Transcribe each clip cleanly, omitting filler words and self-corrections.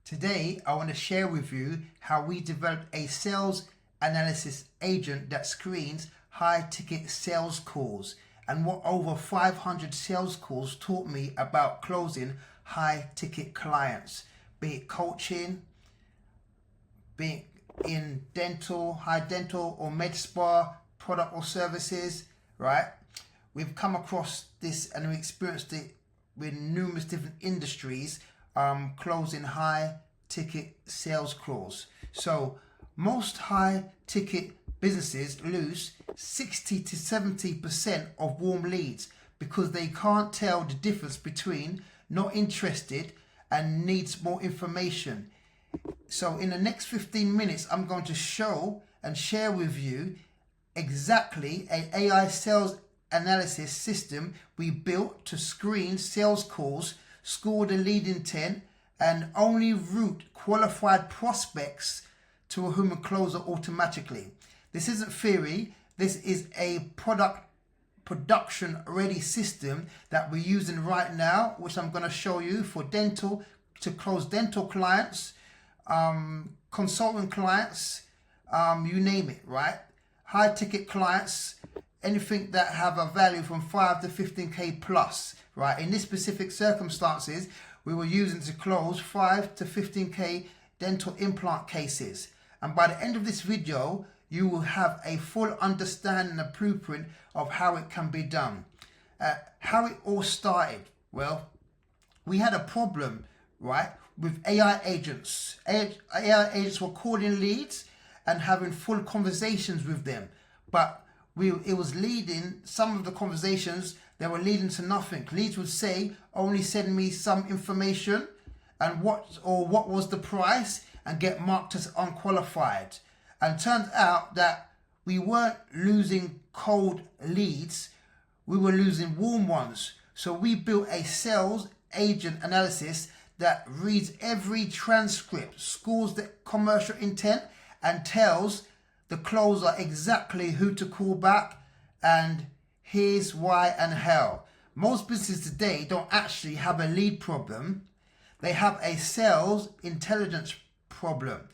Today, I want to share with you how we developed a sales analysis agent that screens high-ticket sales calls and what over 500 sales calls taught me about closing high-ticket clients, be it coaching, be it in dental, high dental or med spa, product or services, right? We've come across this and we experienced it with numerous different industries, closing high ticket sales calls. So most high ticket businesses lose 60 to 70% of warm leads because they can't tell the difference between not interested and needs more information. So in the next 15 minutes, I'm going to show and share with you exactly an AI sales analysis system we built to screen sales calls, score the lead intent, and only route qualified prospects to a human closer automatically. This isn't theory. This is a production ready system that we're using right now, which I'm going to show you for dental, to close dental clients, consultant clients, you name it, right? High ticket clients, anything that have a value from 5 to 15k plus, right? In this specific circumstances, we were using to close 5 to 15k dental implant cases. And by the end of this video, you will have a full understanding and blueprint of how it can be done. How it all started, well, we had a problem, right, with AI agents. AI agents were calling leads and having full conversations with them, but it was leading, some of the conversations, they were leading to nothing. Leads would say, only send me some information and what was the price, and get marked as unqualified. And it turns out that we weren't losing cold leads, we were losing warm ones. So we built a sales agent analysis that reads every transcript, scores the commercial intent, and tells the closer exactly who to call back and here's why and how. Most businesses today don't actually have a lead problem. They have a sales intelligence problem,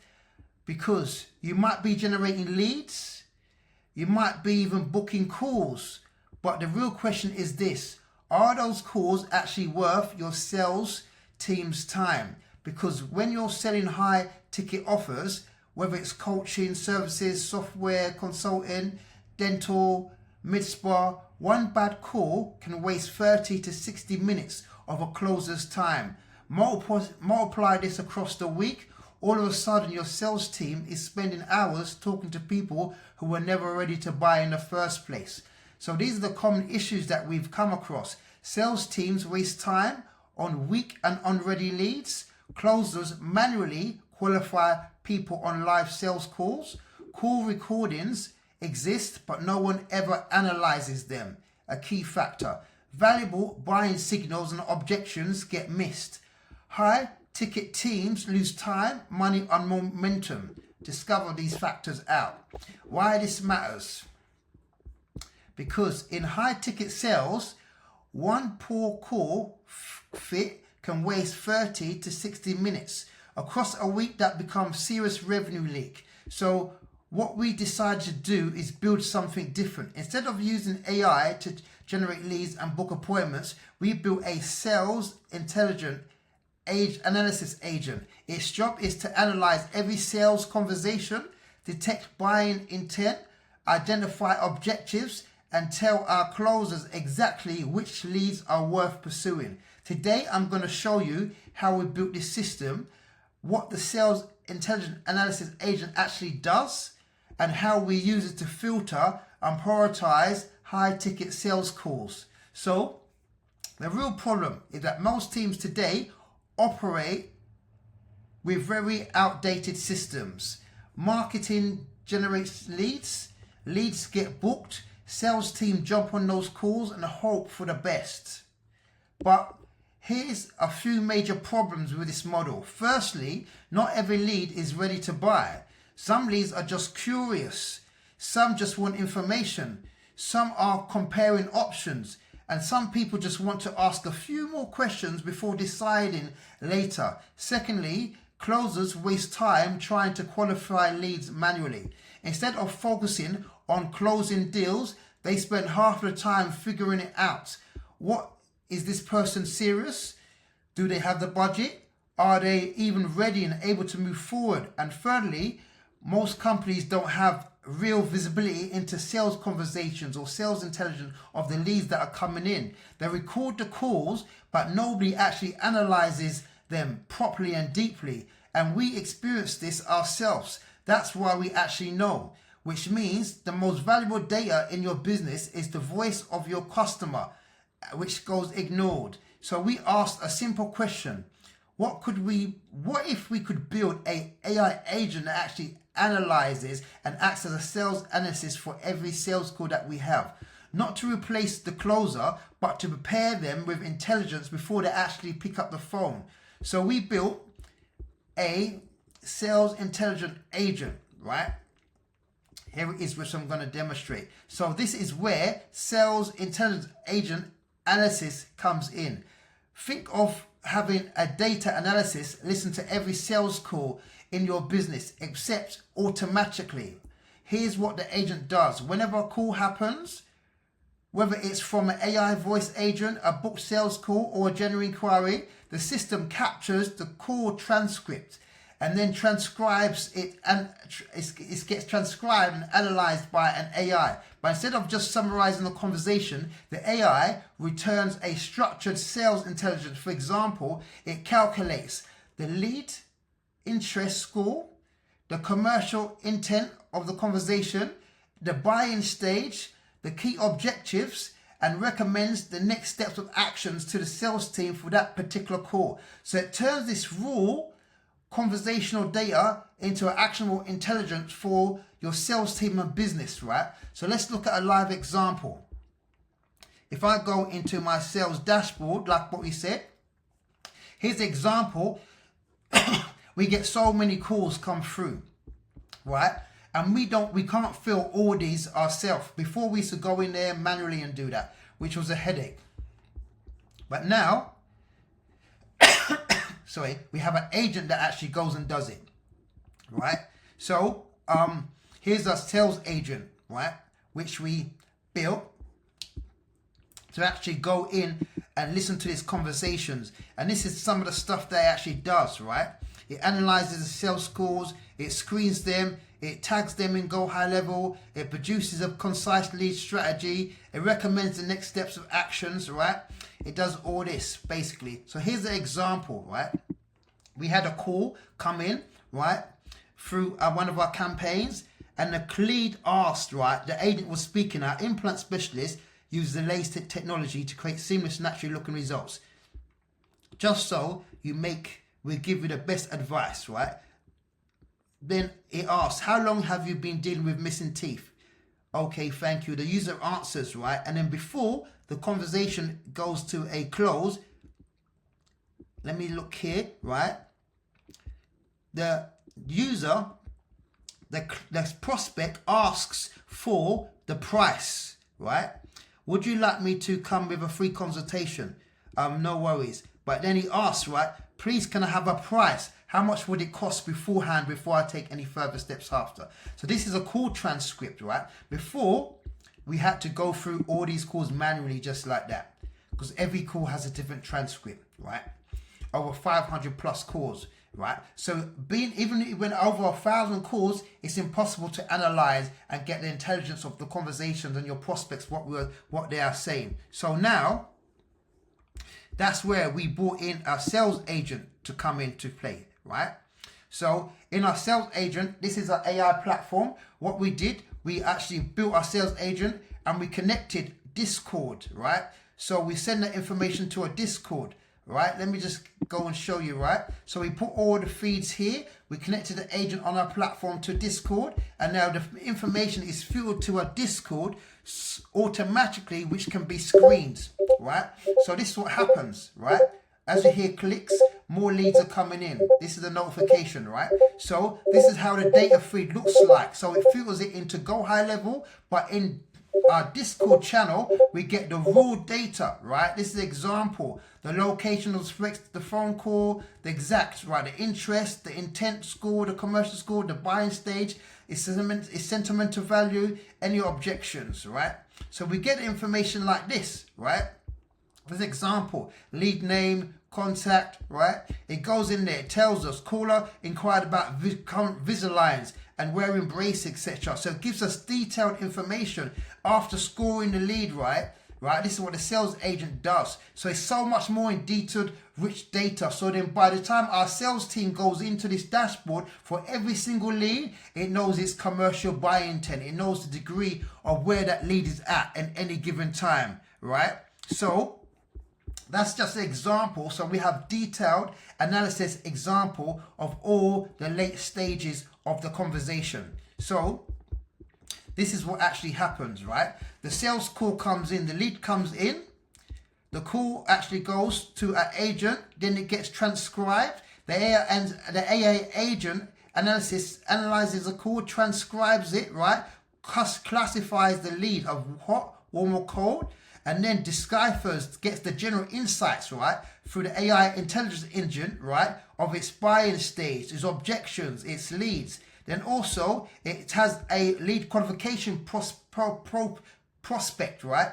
because you might be generating leads, you might be even booking calls, but the real question is this: are those calls actually worth your sales team's time? Because when you're selling high ticket offers, whether it's coaching, services, software, consulting, dental, mid-spa, one bad call can waste 30 to 60 minutes of a closer's time. Multiply this across the week, all of a sudden your sales team is spending hours talking to people who were never ready to buy in the first place. So these are the common issues that we've come across. Sales teams waste time on weak and unready leads. Closers manually qualify people on live sales calls. Call recordings exist, but no one ever analyzes them. A key factor. Valuable buying signals and objections get missed. High ticket teams lose time, money, and momentum. Discover these factors out. Why this matters? Because in high ticket sales, one poor call fit can waste 30 to 60 minutes. Across a week, that becomes serious revenue leak. So what we decided to do is build something different. Instead of using AI to generate leads and book appointments, we built a sales intelligent analysis agent. Its job is to analyze every sales conversation, detect buying intent, identify objectives, and tell our closers exactly which leads are worth pursuing. Today, I'm going to show you how we built this system, what the sales intelligent analysis agent actually does, and how we use it to filter and prioritize high ticket sales calls. So the real problem is that most teams today operate with very outdated systems. Marketing generates leads, leads get booked, sales team jump on those calls and hope for the best. But here's a few major problems with this model. Firstly, not every lead is ready to buy. Some leads are just curious. Some just want information. Some are comparing options. And some people just want to ask a few more questions before deciding later. Secondly, Closers waste time trying to qualify leads manually. Instead of focusing on closing deals, they spend half the time figuring it out. What is this person serious? Do they have the budget? Are they even ready and able to move forward? And thirdly, most companies don't have real visibility into sales conversations or sales intelligence of the leads that are coming in. They record the calls, but nobody actually analyzes them properly and deeply. And we experience this ourselves. That's why we actually know, which means the most valuable data in your business is the voice of your customer, which goes ignored. So we asked a simple question. What if we could build an AI agent that actually analyzes and acts as a sales analyst for every sales call that we have? Not to replace the closer, but to prepare them with intelligence before they actually pick up the phone. So we built a sales intelligent agent, right? Here it is, which I'm going to demonstrate. So this is where sales intelligence agent analysis comes in. Think of having a data analysis listen to every sales call in your business, except automatically. Here's what the agent does. Whenever a call happens, whether it's from an AI voice agent, a booked sales call, or a general inquiry, the system captures the call transcript and then transcribes it, and it gets transcribed and analyzed by an AI. But instead of just summarizing the conversation, the AI returns a structured sales intelligence. For example, it calculates the lead interest score, the commercial intent of the conversation, the buy-in stage, the key objectives, and recommends the next steps of actions to the sales team for that particular call. So it turns this raw conversational data into actionable intelligence for your sales team and business, right? So let's look at a live example. If I go into my sales dashboard, like what we said, here's the example. We get so many calls come through, right? And we can't fill all these ourselves. Before we used to go in there manually and do that, which was a headache. But now, we have an agent that actually goes and does it, right? So here's a sales agent, right, which we built to actually go in and listen to these conversations. And this is some of the stuff that it actually does, right? It analyzes the sales calls, it screens them, it tags them in Go High Level, it produces a concise lead strategy, it recommends the next steps of actions, right? It does all this basically. So here's an example, right? We had a call come in, right, through one of our campaigns, and the lead asked, right, the agent was speaking, our implant specialist uses the latest technology to create seamless, naturally looking results. Just so we give you the best advice, right? Then it asks, how long have you been dealing with missing teeth? Okay, thank you. The user answers, right? And then before the conversation goes to a close, let me look here, right? The user, the prospect asks for the price, right? Would you like me to come with a free consultation? No worries. But then he asks, right, please can I have a price? How much would it cost beforehand before I take any further steps after? So this is a call transcript, right? Before, we had to go through all these calls manually just like that, because every call has a different transcript, right? Over 500 plus calls, right? So even when over 1,000 calls, it's impossible to analyze and get the intelligence of the conversations and your prospects, what they are saying. So now, that's where we brought in our sales agent to come into play, right? So in our sales agent, this is our AI platform. What we did, we actually built our sales agent and we connected Discord, right? So we send that information to a Discord, right? Let me just go and show you, right? So we put all the feeds here. We connected the agent on our platform to Discord, and now the information is fueled to a Discord automatically, which can be screened, right? So this is what happens, right? As you hear clicks, more leads are coming in. This is the notification, right? So this is how the data feed looks like. So it filters it into Go High Level, but in our Discord channel, we get the raw data, right? This is an example. The location of the phone call, the exact, right? The interest, the intent score, the commercial score, the buying stage, its sentimental value, any objections, right? So we get information like this, right? For example, lead name, contact, right? It goes in there, it tells us caller inquired about current Visalines and wearing brace, etc. So it gives us detailed information after scoring the lead, right? This is what the sales agent does. So it's so much more in detailed, rich data. So then by the time our sales team goes into this dashboard for every single lead, it knows its commercial buy intent. It knows the degree of where that lead is at any given time, right? So that's just an example. So we have detailed analysis example of all the late stages of the conversation. So this is what actually happens, right? The sales call comes in, the lead comes in, the call actually goes to an agent, then it gets transcribed. The AI agent analyzes the call, transcribes it, right? Classifies the lead of hot, warm or cold, and then deciphers, gets the general insights, right, through the AI intelligence engine, right, of its buying stage, its objections, its leads. Then also it has a lead qualification prospect, right,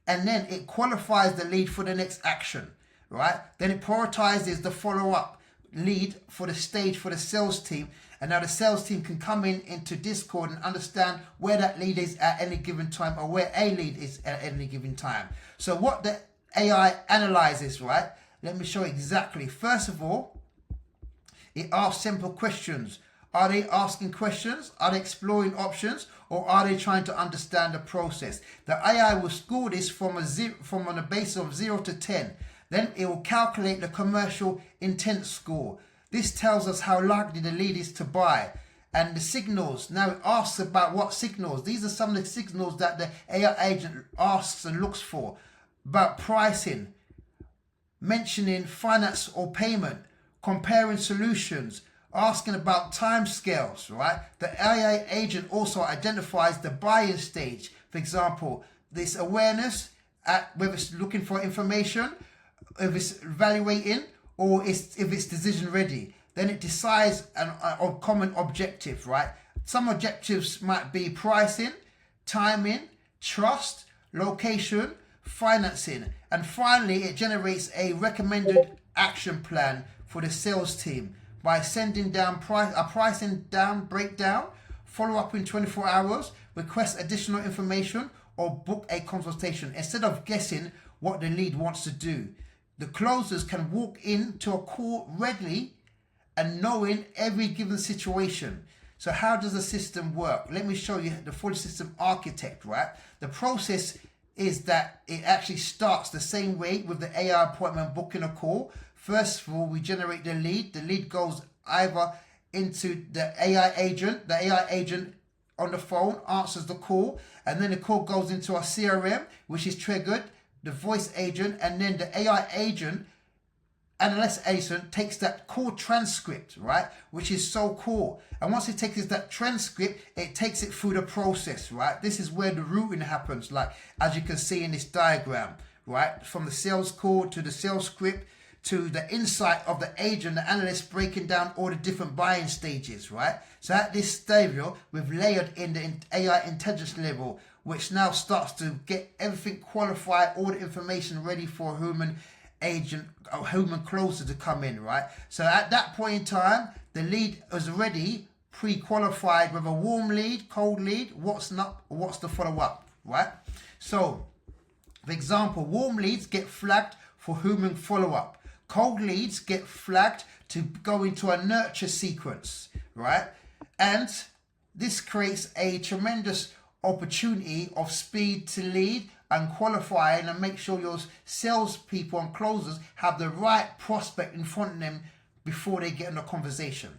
and then it qualifies the lead for the next action, right. Then it prioritizes the follow-up lead for the stage for the sales team, and now the sales team can come into Discord and understand where that lead is at any given time, or where a lead is at any given time. So what the AI analyzes, right, let me show you exactly. First of all, it asks simple questions. Are they asking questions? Are they exploring options? Or are they trying to understand the process? The AI will score this from a base of 0 to 10. Then it will calculate the commercial intent score. This tells us how likely the lead is to buy. And the signals, now it asks about what signals. These are some of the signals that the AI agent asks and looks for. About pricing, mentioning finance or payment, comparing solutions, asking about time scales, right? The AI agent also identifies the buying stage. For example, this awareness, whether it's looking for information, if it's evaluating, or if it's decision ready. Then it decides a common objective, right? Some objectives might be pricing, timing, trust, location, financing. And finally, it generates a recommended action plan for the sales team by sending down a pricing down breakdown, follow up in 24 hours, request additional information, or book a consultation instead of guessing what the lead wants to do. The closers can walk into a call readily and knowing every given situation. So how does the system work? Let me show you the full system architect, right? The process is that it actually starts the same way with the AI appointment booking a call. First of all, we generate the lead. The lead goes either into the AI agent. The AI agent on the phone answers the call, and then the call goes into our CRM, which is triggered, the voice agent, and then the AI agent, analyst agent, takes that call transcript, right, which is so cool. And once it takes that transcript, it takes it through the process, right? This is where the routing happens, like as you can see in this diagram, right? From the sales call to the sales script to the insight of the agent, the analyst breaking down all the different buying stages, right? So at this stage, we've layered in the AI intelligence level, which now starts to get everything qualified, all the information ready for a human agent, a human closer to come in, right? So at that point in time, the lead is already pre-qualified with a warm lead, cold lead, what's not, what's the follow-up, right? So, for example, warm leads get flagged for human follow-up. Cold leads get flagged to go into a nurture sequence, right? And this creates a tremendous opportunity of speed to lead and qualifying, and make sure your salespeople and closers have the right prospect in front of them before they get in a conversation,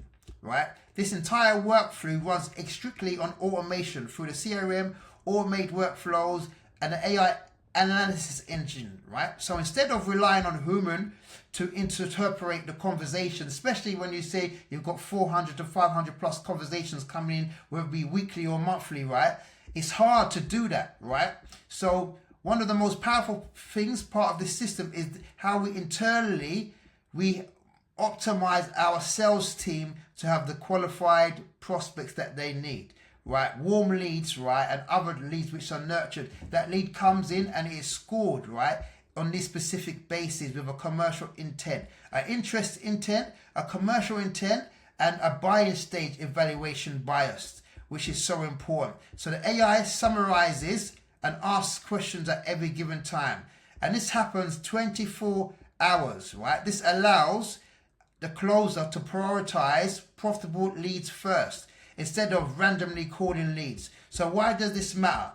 right? This entire workflow runs strictly on automation through the CRM, automated workflows, and the AI analysis engine, right? So instead of relying on human to interpret the conversation, especially when you say you've got 400 to 500 plus conversations coming in, whether it be weekly or monthly, right? It's hard to do that, right? So one of the most powerful things, part of this system, is how we internally, we optimize our sales team to have the qualified prospects that they need, right? Warm leads, right? And other leads which are nurtured. That lead comes in and it is scored, right? On this specific basis with a commercial intent, an interest intent, a commercial intent, and a buying stage evaluation bias, which is so important. So the AI summarizes and asks questions at every given time. And this happens 24 hours, right? This allows the closer to prioritize profitable leads first instead of randomly calling leads. So why does this matter?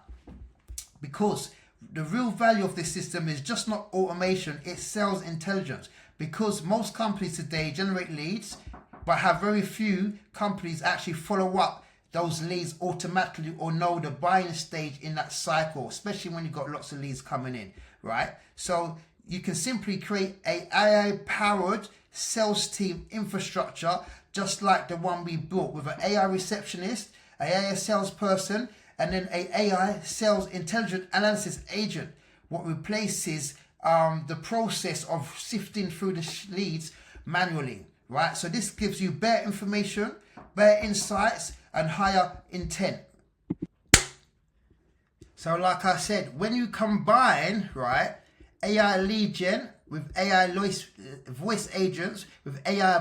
Because the real value of this system is just not automation, it's sales intelligence. Because most companies today generate leads, but have very few companies actually follow up those leads automatically or know the buying stage in that cycle, especially when you've got lots of leads coming in, right? So you can simply create a AI-powered sales team infrastructure just like the one we built with an AI receptionist, an AI salesperson, and then an AI sales intelligent analysis agent, what replaces the process of sifting through the leads manually, right? So this gives you better information, better insights, and higher intent. So like I said, when you combine, right, AI lead gen with AI voice agents, with AI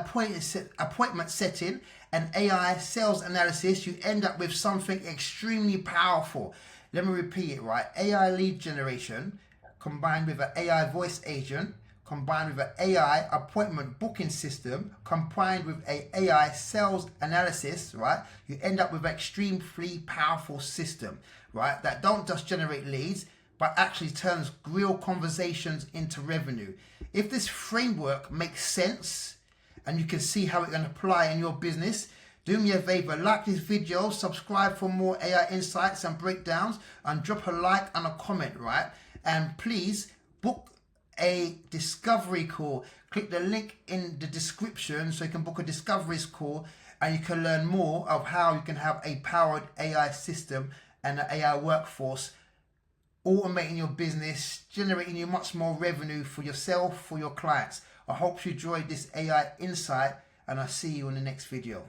appointment setting, and AI sales analysis, you end up with something extremely powerful. Let me repeat it, right? AI lead generation combined with an AI voice agent, combined with an AI appointment booking system, combined with an AI sales analysis, right? You end up with an extremely powerful system, right? That don't just generate leads, but actually turns real conversations into revenue. If this framework makes sense and you can see how it can apply in your business, do me a favor, like this video, subscribe for more AI insights and breakdowns, and drop a like and a comment, right? And please book a discovery call. Click the link in the description so you can book a discovery call and you can learn more of how you can have a powered AI system and an AI workforce, automating your business, generating you much more revenue for yourself, for your clients. I hope you enjoyed this AI insight, and I'll see you in the next video.